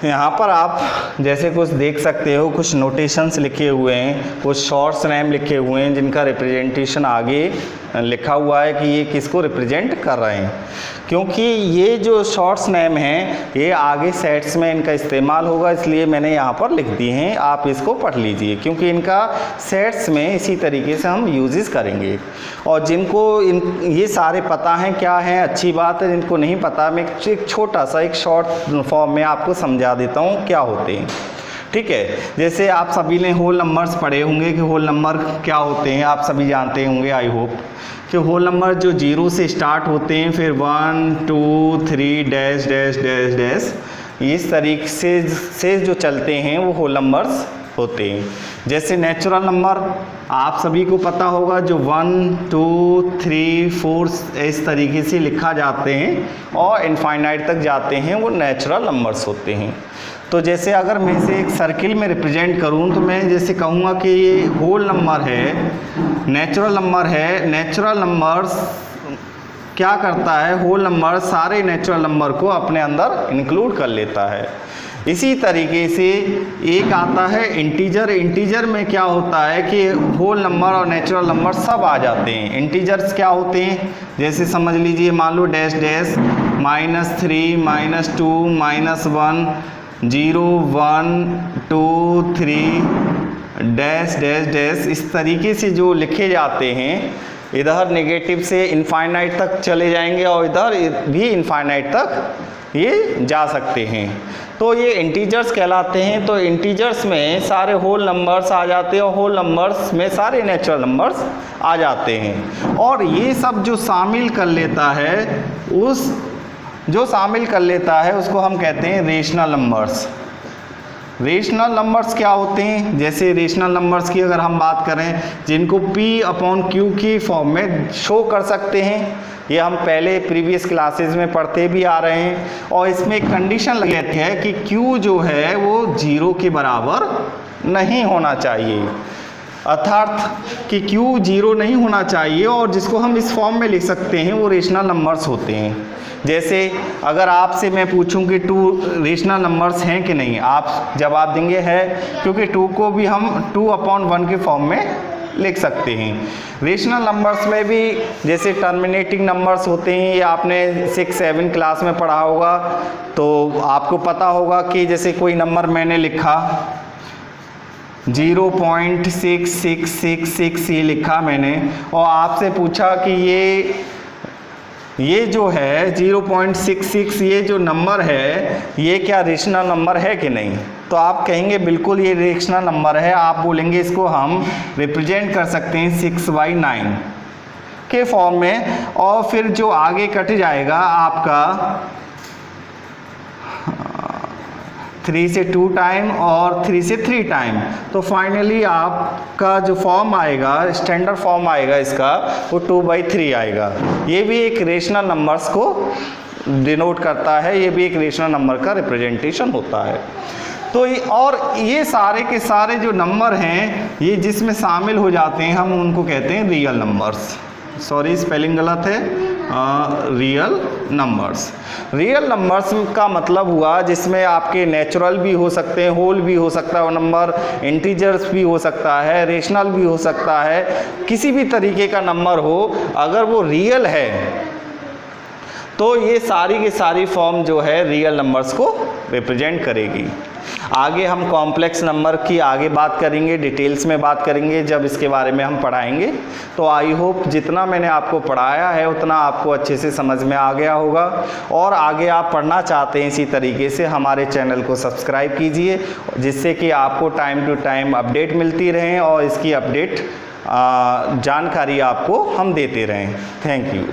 यहाँ पर आप जैसे कुछ देख सकते हो, कुछ नोटेशंस लिखे हुए हैं, कुछ शॉर्ट्स नेम लिखे हुए हैं जिनका रिप्रेजेंटेशन आगे लिखा हुआ है कि ये किसको रिप्रेजेंट कर रहे हैं। क्योंकि ये जो शॉर्ट्स नेम हैं ये आगे सेट्स में इनका इस्तेमाल होगा, इसलिए मैंने यहाँ पर लिख दिए हैं। आप इसको पढ़ लीजिए क्योंकि इनका सेट्स में इसी तरीके से हम यूजेस करेंगे। और जिनको ये सारे पता हैं क्या हैं, अच्छी बात है। जिनको नहीं पता, मैं एक छोटा सा एक शॉर्ट फॉर्म में आपको समझा देता हूँ क्या होते हैं। ठीक है, जैसे आप सभी ने होल नंबर्स पढ़े होंगे कि होल नंबर क्या होते हैं, आप सभी जानते होंगे आई होप कि होल नंबर जो 0 से स्टार्ट होते हैं, फिर 1 2 3 डैश डैश डैश डैश, इस तरीके से जो चलते हैं वो होल नंबर्स होते हैं। जैसे नेचुरल नंबर आप सभी को पता होगा, जो 1 2 3 4 इस तरीके से लिखा जाते हैं और इनफाइनाइट तक जाते हैं, वो नेचुरल नंबर्स होते हैं। तो जैसे अगर मैं इसे एक सर्किल में रिप्रेजेंट करूं तो मैं जैसे कहूँगा कि ये होल नंबर है, नेचुरल नंबर है। नेचुरल नंबर्स क्या करता है, होल नंबर सारे नेचुरल नंबर को अपने अंदर इंक्लूड कर लेता है। इसी तरीके से एक आता है इंटीजर। इंटीजर में क्या होता है कि होल नंबर और नेचुरल नंबर सब आ जाते हैं। इंटीजर्स क्या होते हैं, जैसे समझ लीजिए मान लो dash dash -3 -2 -1 0 1 2 3 dash dash dash, इस तरीके से जो लिखे जाते हैं, इधर नेगेटिव से इनफाइनाइट तक चले जाएंगे और इधर भी इनफाइनाइट तक ये जा सकते हैं। तो ये इंटीजर्स कहलाते हैं। तो इंटीजर्स में सारे होल नंबर्स आ जाते हैं और होल नंबर्स में सारे नेचुरल नंबर्स आ जाते हैं। और ये सब जो शामिल कर लेता है, उसको हम कहते हैं रेशनल नंबर्स। रेशनल नंबर्स क्या होते हैं, जैसे रेशनल नंबर्स की अगर हम बात करें, जिनको P/Q की फॉर्म में शो कर सकते हैं, ये हम पहले प्रीवियस क्लासेस में पढ़ते भी आ रहे हैं। और इसमें एक कंडीशन लगी रहती है कि Q जो है वो 0 के बराबर नहीं होना चाहिए, अर्थात कि Q 0 नहीं होना चाहिए। और जिसको हम इस फॉर्म में लिख सकते हैं वो रेशनल नंबर्स होते हैं। जैसे अगर आपसे मैं पूछूं कि 2 रेशनल नंबर्स हैं कि नहीं, आप जवाब देंगे है, क्योंकि 2 को भी हम 2/1 के फॉर्म में लिख सकते हैं। रेशनल नंबर्स में भी जैसे टर्मिनेटिंग नंबर्स होते हैं, ये आपने 6-7 क्लास में पढ़ा होगा, तो आपको पता होगा कि जैसे कोई नंबर मैंने लिखा 0.6666 ये लिखा मैंने, और आपसे पूछा कि ये जो है 0.66 ये जो नंबर है ये क्या रेशनल नंबर है कि नहीं, तो आप कहेंगे बिल्कुल ये रेशनल नंबर है। आप बोलेंगे इसको हम रिप्रेजेंट कर सकते हैं 6/9 के फॉर्म में। और फिर जो आगे कट जाएगा आपका 3 से 2 टाइम और 3 से 3 टाइम, तो फाइनली आपका जो फॉर्म आएगा, स्टैंडर्ड फॉर्म आएगा इसका, वो 2/3 आएगा। ये भी एक रेशनल नंबर्स को डिनोट करता है, ये भी एक रेशनल नंबर का रिप्रेजेंटेशन होता है। तो ये सारे के सारे जो नंबर हैं, ये जिसमें शामिल हो जाते हैं, हम उनको कहते हैं रियल नंबर्स। सॉरी स्पेलिंग गलत है, रियल नंबर्स। रियल नंबर्स का मतलब हुआ जिसमें आपके नेचुरल भी हो सकते हैं, होल भी हो सकता है वो नंबर, इंटीजर्स भी हो सकता है, रेशनल भी हो सकता है, किसी भी तरीके का नंबर हो, अगर वो रियल है तो ये सारी की सारी फॉर्म जो है रियल नंबर्स को रिप्रेजेंट करेगी। आगे हम कॉम्प्लेक्स नंबर की आगे बात करेंगे, डिटेल्स में बात करेंगे जब इसके बारे में हम पढ़ाएंगे। तो आई होप जितना मैंने आपको पढ़ाया है उतना आपको अच्छे से समझ में आ गया होगा। और आगे आप पढ़ना चाहते हैं इसी तरीके से, हमारे चैनल को सब्सक्राइब कीजिए, जिससे कि आपको टाइम टू टाइम अपडेट मिलती रहें और इसकी अपडेट जानकारी आपको हम देते रहें। Thank you.